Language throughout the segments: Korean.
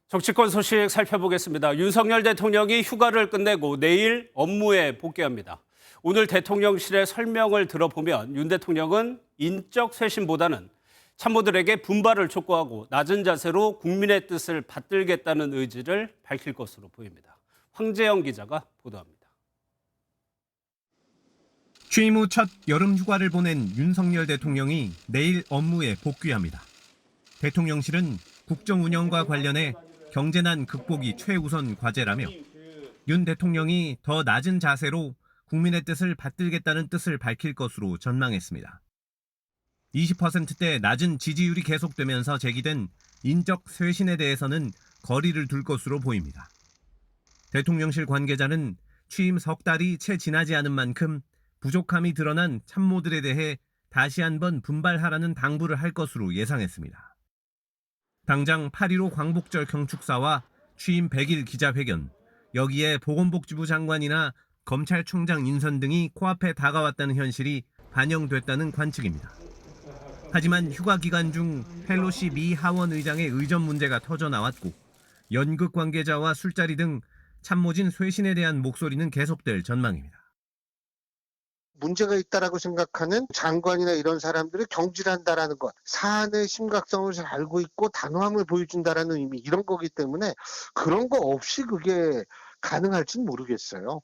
정치권 소식 살펴보겠습니다. 윤석열 대통령이 휴가를 끝내고 내일 업무에 복귀합니다. 오늘 대통령실의 설명을 들어보면 윤 대통령은 인적 쇄신보다는 참모들에게 분발을 촉구하고 낮은 자세로 국민의 뜻을 받들겠다는 의지를 밝힐 것으로 보입니다. 황재영 기자가 보도합니다. 취임 후 첫 여름 휴가를 보낸 윤석열 대통령이 내일 업무에 복귀합니다. 대통령실은 국정 운영과 관련해 경제난 극복이 최우선 과제라며 윤 대통령이 더 낮은 자세로 국민의 뜻을 받들겠다는 뜻을 밝힐 것으로 전망했습니다. 20%대 낮은 지지율이 계속되면서 제기된 인적 쇄신에 대해서는 거리를 둘 것으로 보입니다. 대통령실 관계자는 취임 석 달이 채 지나지 않은 만큼 부족함이 드러난 참모들에 대해 다시 한번 분발하라는 당부를 할 것으로 예상했습니다. 당장 8.15 광복절 경축사와 취임 100일 기자회견, 여기에 보건복지부 장관이나 검찰총장 인선 등이 코앞에 다가왔다는 현실이 반영됐다는 관측입니다. 하지만 휴가 기간 중 펠로시 미 하원 의장의 의전 문제가 터져나왔고 연극 관계자와 술자리 등 참모진 쇄신에 대한 목소리는 계속될 전망입니다. 문제가 있다라고 생각하는 장관이나 이런 사람들을 경질한다라는 것, 사안의 심각성을 잘 알고 있고 단호함을 보여준다라는 의미, 이런 거기 때문에 그런 거 없이 그게 가능할지는 모르겠어요.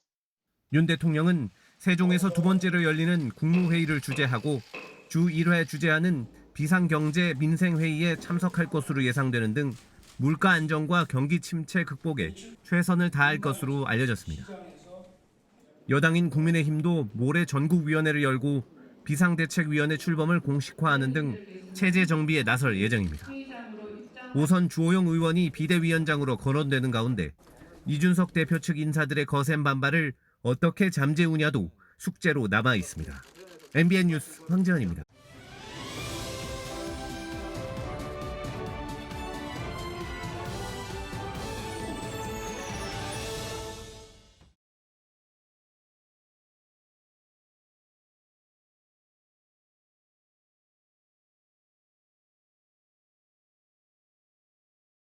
윤 대통령은 세종에서 두 번째로 열리는 국무회의를 주재하고 주 1회 주재하는 비상경제 민생회의에 참석할 것으로 예상되는 등 물가 안정과 경기 침체 극복에 최선을 다할 것으로 알려졌습니다. 여당인 국민의힘도 모레 전국위원회를 열고 비상대책위원회 출범을 공식화하는 등 체제 정비에 나설 예정입니다. 오선 주호영 의원이 비대위원장으로 거론되는 가운데 이준석 대표 측 인사들의 거센 반발을 어떻게 잠재우냐도 숙제로 남아 있습니다. MBN 뉴스 황재현입니다.